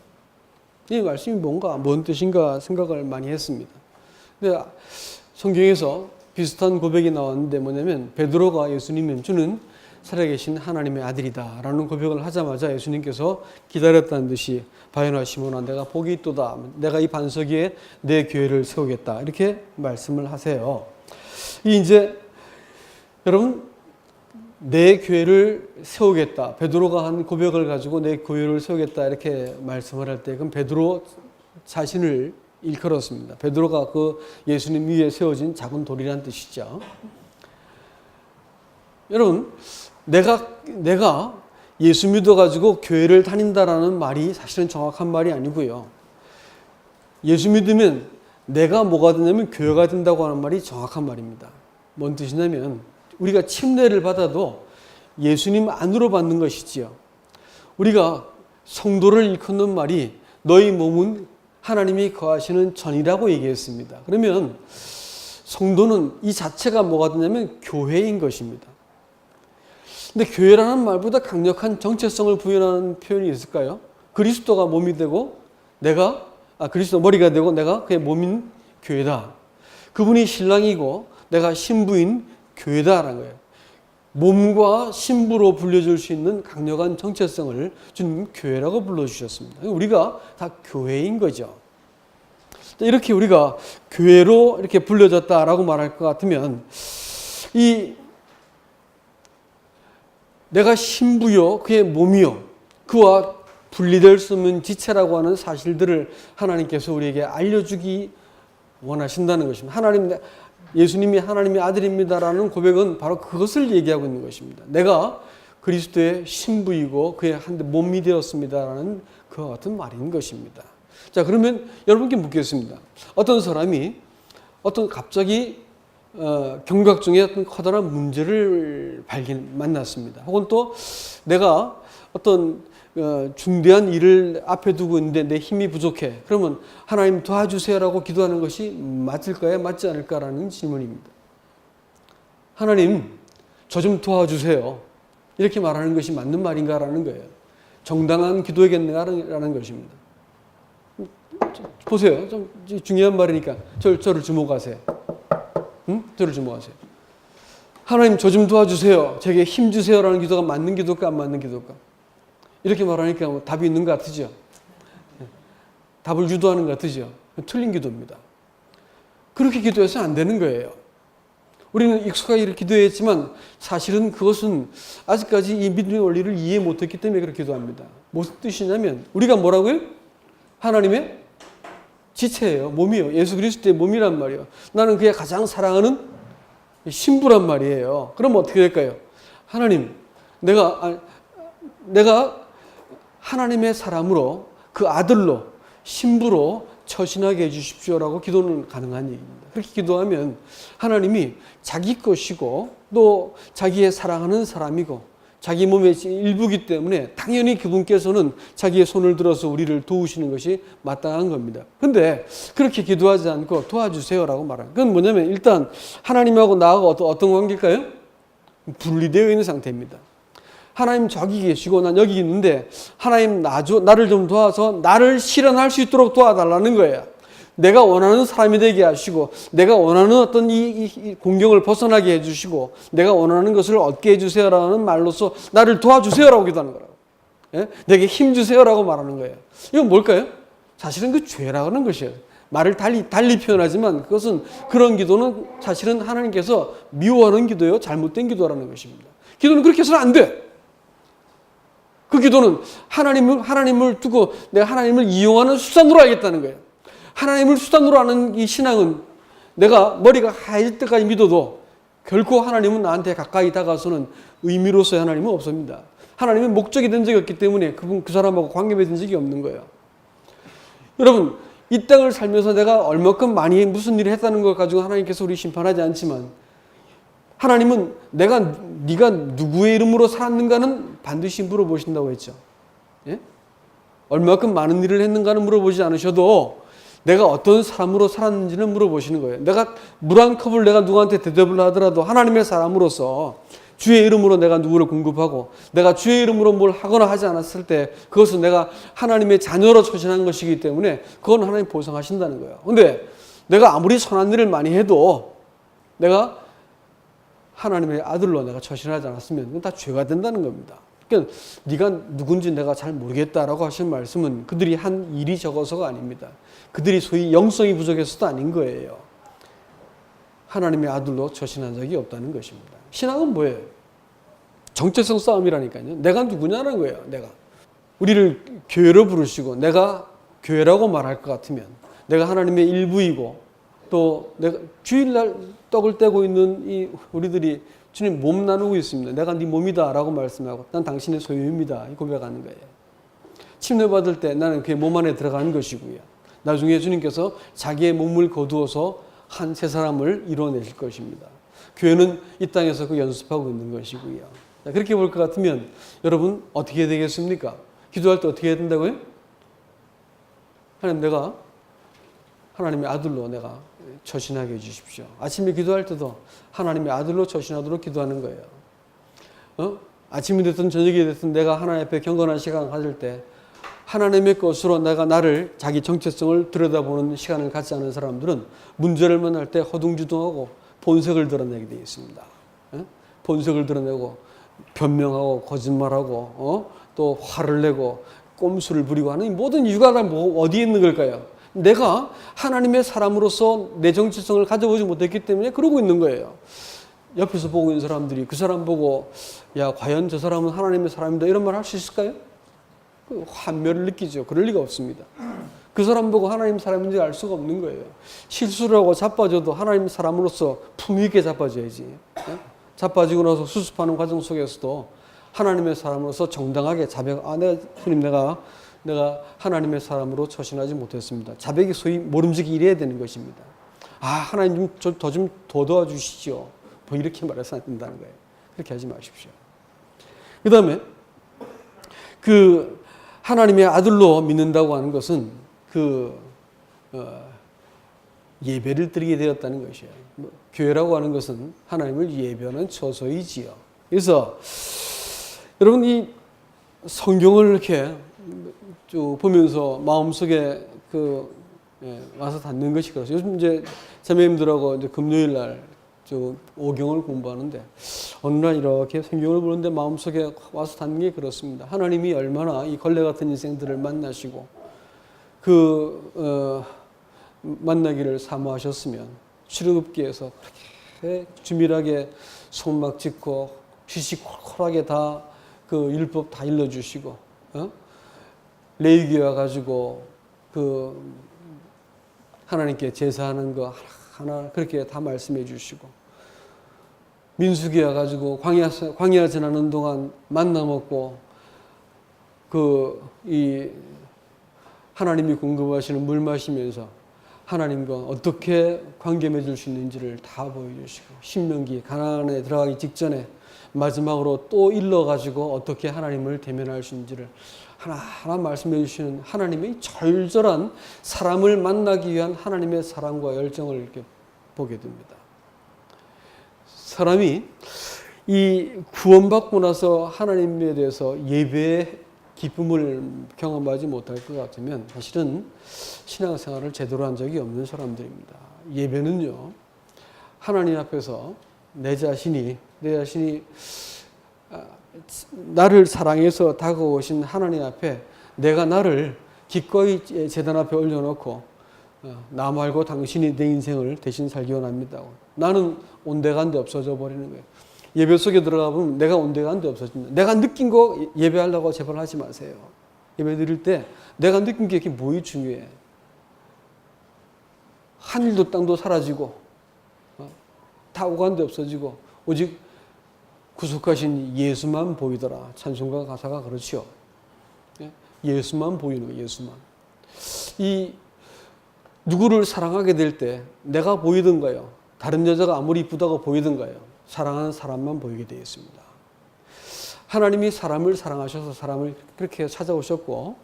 이 말씀이 뭔 뜻인가 생각을 많이 했습니다. 근데 성경에서 비슷한 고백이 나왔는데 뭐냐면 베드로가 예수님은 주는 살아계신 하나님의 아들이다 라는 고백을 하자마자 예수님께서 기다렸다는 듯이 바요나 시몬아 내가 복이 있도다. 내가 이 반석 위에 내 교회를 세우겠다. 이렇게 말씀을 하세요. 이제 여러분 내 교회를 세우겠다. 베드로가 한 고백을 가지고 내 교회를 세우겠다 이렇게 말씀을 할 때 그럼 베드로 자신을 일컬었습니다. 베드로가 그 예수님 위에 세워진 작은 돌이란 뜻이죠. 여러분 내가 예수 믿어가지고 교회를 다닌다라는 말이 사실은 정확한 말이 아니고요. 예수 믿으면 내가 뭐가 되냐면 교회가 된다고 하는 말이 정확한 말입니다. 뭔 뜻이냐면 우리가 침례를 받아도 예수님 안으로 받는 것이지요. 우리가 성도를 일컫는 말이 너희 몸은 하나님이 거하시는 전이라고 얘기했습니다. 그러면 성도는 이 자체가 뭐가 되냐면 교회인 것입니다. 근데 교회라는 말보다 강력한 정체성을 부여하는 표현이 있을까요? 그리스도가 몸이 되고 그리스도 머리가 되고 내가 그의 몸인 교회다. 그분이 신랑이고 내가 신부인 교회다라는 거예요. 몸과 신부로 불려줄 수 있는 강력한 정체성을 주님 교회라고 불러주셨습니다. 우리가 다 교회인 거죠. 이렇게 우리가 교회로 이렇게 불려졌다라고 말할 것 같으면 내가 신부요 그의 몸이요 그와 분리될 수 없는 지체라고 하는 사실들을 하나님께서 우리에게 알려주기 원하신다는 것입니다. 예수님이 하나님의 아들입니다라는 고백은 바로 그것을 얘기하고 있는 것입니다. 내가 그리스도의 신부이고 그의 한 몸이 되었습니다라는 그와 같은 말인 것입니다. 자, 그러면 여러분께 묻겠습니다. 어떤 사람이 갑자기 경각 중에 어떤 커다란 문제를 만났습니다. 혹은 또 내가 어떤 중대한 일을 앞에 두고 있는데 내 힘이 부족해. 그러면 하나님 도와주세요라고 기도하는 것이 맞을까요? 맞지 않을까라는 질문입니다. 하나님, 저 좀 도와주세요. 이렇게 말하는 것이 맞는 말인가라는 거예요. 정당한 기도이겠는가라는 것입니다. 보세요. 좀 중요한 말이니까 저를 주목하세요. 응? 저를 주목하세요. 하나님, 저 좀 도와주세요. 제게 힘 주세요라는 기도가 맞는 기도일까 안 맞는 기도일까? 이렇게 말하니까 뭐 답이 있는 것 같으죠. 답을 유도하는 것 같으죠. 틀린 기도입니다. 그렇게 기도해서는 안 되는 거예요. 우리는 익숙하게 기도했지만 사실은 그것은 아직까지 이 믿음의 원리를 이해 못했기 때문에 그렇게 기도합니다. 무슨 뜻이냐면 우리가 뭐라고요? 하나님의 지체예요. 몸이요. 예수 그리스도의 몸이란 말이에요. 나는 그의 가장 사랑하는 신부란 말이에요. 그럼 어떻게 될까요? 하나님, 내가 하나님의 사람으로 그 아들로 신부로 처신하게 해주십시오라고 기도는 가능한 얘기입니다. 그렇게 기도하면 하나님이 자기 것이고 또 자기의 사랑하는 사람이고 자기 몸의 일부이기 때문에 당연히 그분께서는 자기의 손을 들어서 우리를 도우시는 것이 마땅한 겁니다. 그런데 그렇게 기도하지 않고 도와주세요라고 말합니다. 그건 뭐냐면 일단 하나님하고 나하고 어떤 관계일까요? 분리되어 있는 상태입니다. 하나님 저기 계시고 난 여기 있는데 하나님 나를 좀 도와서 나를 실현할 수 있도록 도와달라는 거예요. 내가 원하는 사람이 되게 하시고 내가 원하는 어떤 이 공경을 벗어나게 해주시고 내가 원하는 것을 얻게 해주세요라는 말로서 나를 도와주세요라고 기도하는 거라고. 예? 내게 힘 주세요라고 말하는 거예요. 이건 뭘까요? 사실은 그 죄라는 것이에요. 말을 달리 표현하지만 그것은 그런 기도는 사실은 하나님께서 미워하는 기도예요. 잘못된 기도라는 것입니다. 기도는 그렇게 해서는 안 돼. 그 기도는 하나님을 두고 내가 하나님을 이용하는 수단으로 알겠다는 거예요. 하나님을 수단으로 하는 이 신앙은 내가 머리가 하얘질 때까지 믿어도 결코 하나님은 나한테 가까이 다가서는 의미로서의 하나님은 없습니다. 하나님은 목적이 된 적이 없기 때문에 그 사람하고 관계 맺은 적이 없는 거예요. 여러분, 이 땅을 살면서 내가 얼마큼 많이 무슨 일을 했다는 것 가지고 하나님께서 우리 심판하지 않지만 하나님은 네가 누구의 이름으로 살았는가는 반드시 물어보신다고 했죠. 예? 얼마큼 많은 일을 했는가는 물어보지 않으셔도 내가 어떤 사람으로 살았는지는 물어보시는 거예요. 내가 물 한 컵을 내가 누구한테 대접을 하더라도 하나님의 사람으로서 주의 이름으로 내가 누구를 공급하고 내가 주의 이름으로 뭘 하거나 하지 않았을 때 그것은 내가 하나님의 자녀로 처신한 것이기 때문에 그건 하나님 보상하신다는 거예요. 근데 내가 아무리 선한 일을 많이 해도 내가 하나님의 아들로 내가 처신하지 않았으면 그건 다 죄가 된다는 겁니다. 그러니까 네가 누군지 내가 잘 모르겠다라고 하신 말씀은 그들이 한 일이 적어서가 아닙니다. 그들이 소위 영성이 부족해서도 아닌 거예요. 하나님의 아들로 처신한 적이 없다는 것입니다. 신앙은 뭐예요? 정체성 싸움이라니까요. 내가 누구냐는 거예요. 내가. 우리를 교회로 부르시고 내가 교회라고 말할 것 같으면 내가 하나님의 일부이고 또 내가 주일날 떡을 떼고 있는 이 우리들이 주님 몸 나누고 있습니다. 내가 네 몸이다 라고 말씀하고 난 당신의 소유입니다. 고백하는 거예요. 침례받을 때 나는 그의 몸 안에 들어가는 것이고요. 나중에 주님께서 자기의 몸을 거두어서 한 세 사람을 이뤄내실 것입니다. 교회는 이 땅에서 그 연습하고 있는 것이고요. 그렇게 볼 것 같으면 여러분 어떻게 되겠습니까? 기도할 때 어떻게 해야 된다고요? 하나님, 내가 하나님의 아들로 내가 처신하게 해주십시오. 아침에 기도할 때도 하나님의 아들로 처신하도록 기도하는 거예요. 아침이 됐든 저녁이 됐든 내가 하나님 앞에 경건한 시간을 가질 때 하나님의 것으로 내가 나를 자기 정체성을 들여다보는 시간을 갖지 않은 사람들은 문제를 만날 때 허둥지둥하고 본색을 드러내게 되어 있습니다. 본색을 드러내고 변명하고 거짓말하고 또 화를 내고 꼼수를 부리고 하는 이 모든 이유가 다 어디에 있는 걸까요? 내가 하나님의 사람으로서 내 정체성을 가져보지 못했기 때문에 그러고 있는 거예요. 옆에서 보고 있는 사람들이 그 사람 보고 야 과연 저 사람은 하나님의 사람이다 이런 말 할 수 있을까요? 환멸을 느끼죠. 그럴 리가 없습니다. 그 사람 보고 하나님 사람인지 알 수가 없는 거예요. 실수를 하고 자빠져도 하나님 사람으로서 품위 있게 자빠져야지. 자빠지고 나서 수습하는 과정 속에서도 하나님의 사람으로서 정당하게 자백, 주님 내가 하나님의 사람으로 처신하지 못했습니다. 자백이 소위 모름지기 이래야 되는 것입니다. 하나님 좀 더 도와주시죠. 뭐 이렇게 말해서 안 된다는 거예요. 그렇게 하지 마십시오. 그 다음에 하나님의 아들로 믿는다고 하는 것은 예배를 드리게 되었다는 것이에요. 교회라고 하는 것은 하나님을 예배하는 처소이지요. 그래서 여러분 이 성경을 이렇게 쭉 보면서 마음속에 와서 닿는 것이 그렇죠. 요즘 이제 자매님들하고 이제 금요일 날 오경을 공부하는데 어느 날 이렇게 성경을 보는데 마음속에 와서 닿는 게 그렇습니다. 하나님이 얼마나 이 걸레 같은 인생들을 만나시고 만나기를 사모하셨으면 출애굽기에서 그렇게 주밀하게 손막 짚고 시시콜콜하게 다 그 율법 다 일러주시고 레위기 와가지고 하나님께 제사하는 거 하나 그렇게 다 말씀해 주시고 민수기 와가지고 광야 지나는 동안 만나 먹고 이 하나님이 공급하시는 물 마시면서 하나님과 어떻게 관계 맺을 수 있는지를 다 보여주시고 신명기 가나안에 들어가기 직전에 마지막으로 또 일러가지고 어떻게 하나님을 대면할 수 있는지를 하나하나 말씀해 주시는 하나님의 절절한 사람을 만나기 위한 하나님의 사랑과 열정을 이렇게 보게 됩니다. 사람이 이 구원받고 나서 하나님에 대해서 예배의 기쁨을 경험하지 못할 것 같으면 사실은 신앙생활을 제대로 한 적이 없는 사람들입니다. 예배는요, 하나님 앞에서 내 자신이 나를 사랑해서 다가오신 하나님 앞에 내가 나를 기꺼이 제단 앞에 올려놓고 나 말고 당신이 내 인생을 대신 살기 원합니다. 나는 온데간데 없어져 버리는 거예요. 예배 속에 들어가 보면 내가 온데간데 없어진다. 내가 느낀 거 예배하려고 제발 하지 마세요. 예배 드릴 때 내가 느낀 게 뭐이 중요해. 하늘도 땅도 사라지고 다 오간데 없어지고 오직 구속하신 예수만 보이더라. 찬송가 가사가 그렇죠. 예수만 보이는 거예요. 예수만. 이 누구를 사랑하게 될 때 내가 보이던가요? 다른 여자가 아무리 이쁘다고 보이던가요? 사랑하는 사람만 보이게 되어 있습니다. 하나님이 사람을 사랑하셔서 사람을 그렇게 찾아오셨고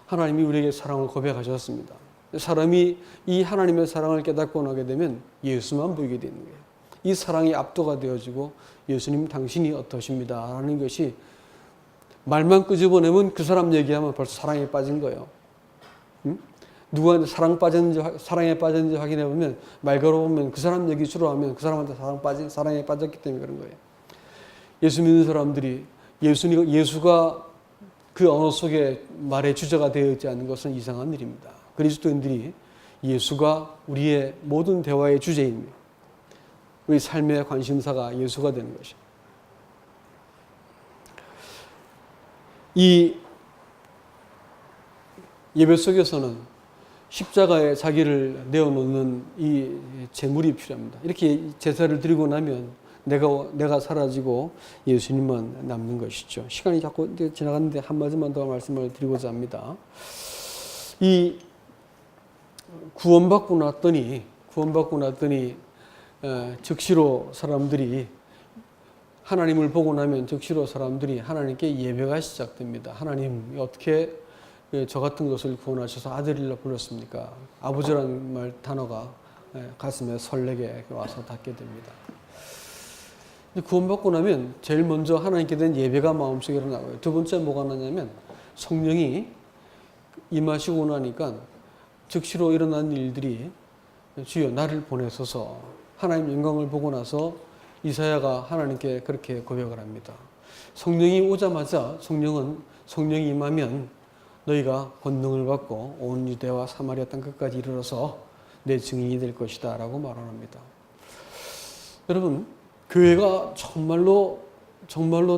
하나님이 우리에게 사랑을 고백하셨습니다. 사람이 이 하나님의 사랑을 깨닫고 나게 되면 예수만 보이게 되는 거예요. 이 사랑이 압도가 되어지고 예수님 당신이 어떠십니다 라는 것이 말만 끄집어내면 그 사람 얘기하면 벌써 사랑에 빠진 거예요. 누구한테 사랑에 빠졌는지 확인해 보면 말 걸어보면 그 사람 얘기 주로 하면 그 사람한테 사랑에 빠졌기 때문에 그런 거예요. 예수 믿는 사람들이 예수가 그 언어 속에 말의 주제가 되어 있지 않는 것은 이상한 일입니다. 그리스도인들이 예수가 우리의 모든 대화의 주제입니다. 우리 삶의 관심사가 예수가 되는 것입니다. 이 예배 속에서는 십자가에 자기를 내어놓는 이 제물이 필요합니다. 이렇게 제사를 드리고 나면 내가 사라지고 예수님만 남는 것이죠. 시간이 자꾸 지나갔는데 한마디만 더 말씀을 드리고자 합니다. 이 구원받고 났더니 즉시로 사람들이 하나님을 보고 나면 즉시로 사람들이 하나님께 예배가 시작됩니다. 하나님 어떻게 저 같은 것을 구원하셔서 아들이라 불렀습니까? 아버지라는 단어가 가슴에 설레게 와서 닿게 됩니다. 구원받고 나면 제일 먼저 하나님께 대한 예배가 마음속에 일어나고요. 두 번째 뭐가 나냐면 성령이 임하시고 나니까 즉시로 일어난 일들이 주여 나를 보내소서 하나님 영광을 보고 나서 이사야가 하나님께 그렇게 고백을 합니다. 성령이 오자마자 성령이 임하면 너희가 권능을 받고 온 유대와 사마리아 땅 끝까지 이르러서 내 증인이 될 것이다 라고 말합니다. 여러분 교회가 정말로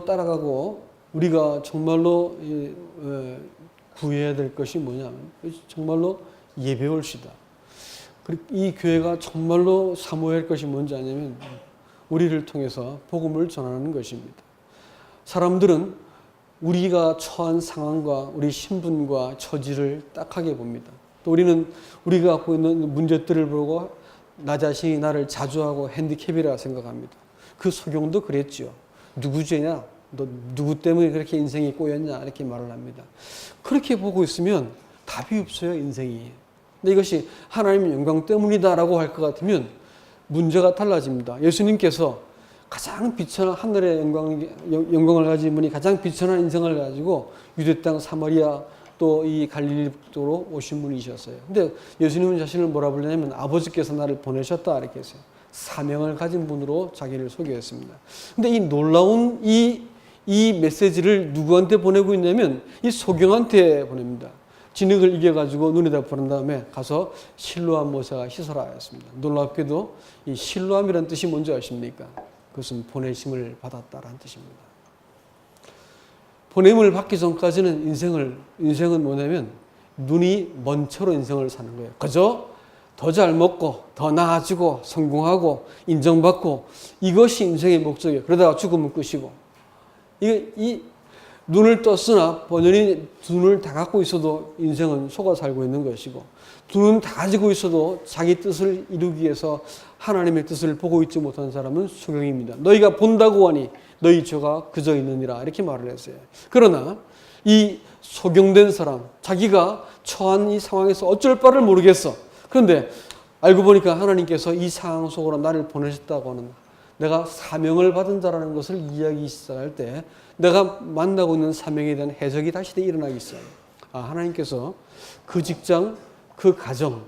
따라가고 우리가 정말로 구해야 될 것이 뭐냐면 정말로 예배올시다. 이 교회가 정말로 사모해야 할 것이 뭔지 아냐면 우리를 통해서 복음을 전하는 것입니다. 사람들은 우리가 처한 상황과 우리 신분과 처지를 딱하게 봅니다. 또 우리가 갖고 있는 문제들을 보고 나 자신이 나를 자주하고 핸디캡이라 생각합니다. 그 소경도 그랬지요. 누구 죄냐? 너 누구 때문에 그렇게 인생이 꼬였냐 이렇게 말을 합니다. 그렇게 보고 있으면 답이 없어요, 인생이. 근데 이것이 하나님의 영광 때문이다라고 할 것 같으면 문제가 달라집니다. 예수님께서 가장 비천한 하늘의 영광을 가진 분이 가장 비천한 인생을 가지고 유대 땅 사마리아 또 이 갈릴리 북도로 오신 분이셨어요. 근데 예수님은 자신을 뭐라 불렀냐면 아버지께서 나를 보내셨다 이렇게 했어요. 사명을 가진 분으로 자기를 소개했습니다. 근데 이 놀라운 이 메시지를 누구한테 보내고 있냐면 이 소경한테 보냅니다. 진흙을 이겨가지고 눈에다 보낸 다음에 가서 실로암 모세가 씻어라 했습니다. 놀랍게도 이 실로암이라는 뜻이 뭔지 아십니까? 그것은 보내심을 받았다라는 뜻입니다. 보냄을 받기 전까지는 인생은 뭐냐면 눈이 먼 채로 인생을 사는 거예요. 그저 더 잘 먹고 더 나아지고 성공하고 인정받고 이것이 인생의 목적이에요. 그러다가 죽으면 끝이고 이 눈을 떴으나 본연이 두 눈을 다 갖고 있어도 인생은 속아 살고 있는 것이고 두 눈 다 가지고 있어도 자기 뜻을 이루기 위해서 하나님의 뜻을 보고 있지 못한 사람은 소경입니다. 너희가 본다고 하니 너희 죄가 그저 있느니라 이렇게 말을 했어요. 그러나 이 소경된 사람 자기가 처한 이 상황에서 어쩔 바를 모르겠어. 그런데 알고 보니까 하나님께서 이 상황 속으로 나를 보내셨다고 하는 내가 사명을 받은 자라는 것을 이야기 시작할 때 내가 만나고 있는 사명에 대한 해석이 다시 일어나기 시작해요. 하나님께서 그 직장, 그 가정,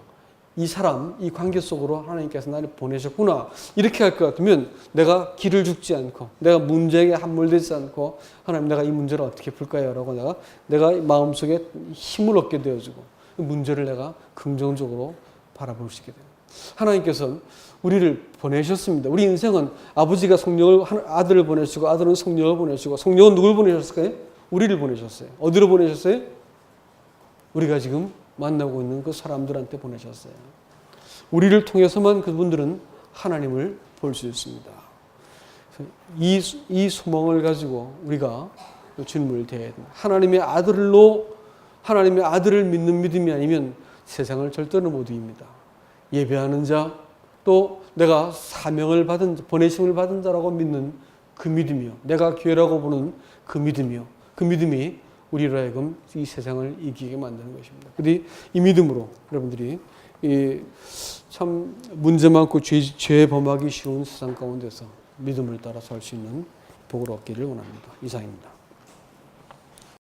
이 사람, 이 관계 속으로 하나님께서 나를 보내셨구나. 이렇게 할 것 같으면 내가 길을 죽지 않고 내가 문제에 함몰되지 않고 하나님 내가 이 문제를 어떻게 풀까요? 라고 내가 마음속에 힘을 얻게 되어주고 문제를 내가 긍정적으로 바라볼 수 있게 돼요. 하나님께서는 우리를 보내셨습니다. 우리 인생은 아버지가 아들을 보내시고 아들은 성령을 보내시고 성령은 누굴 보내셨을까요? 우리를 보내셨어요. 어디로 보내셨어요? 우리가 지금 만나고 있는 그 사람들한테 보내셨어요. 우리를 통해서만 그분들은 하나님을 볼 수 있습니다. 이 소망을 가지고 우리가 주님을 대해야 됩니다. 하나님의 아들을 믿는 믿음이 아니면 세상을 절대로 못 이깁니다. 예배하는 자, 또 내가 사명을 받은 보내심을 받은 자라고 믿는 그 믿음이요. 내가 교회라고 보는 그 믿음이요. 그 믿음이 우리로 하여금 이 세상을 이기게 만드는 것입니다. 그런데 이 믿음으로 여러분들이 참 문제 많고 죄 범하기 쉬운 세상 가운데서 믿음을 따라 살 수 있는 복을 얻기를 원합니다. 이상입니다.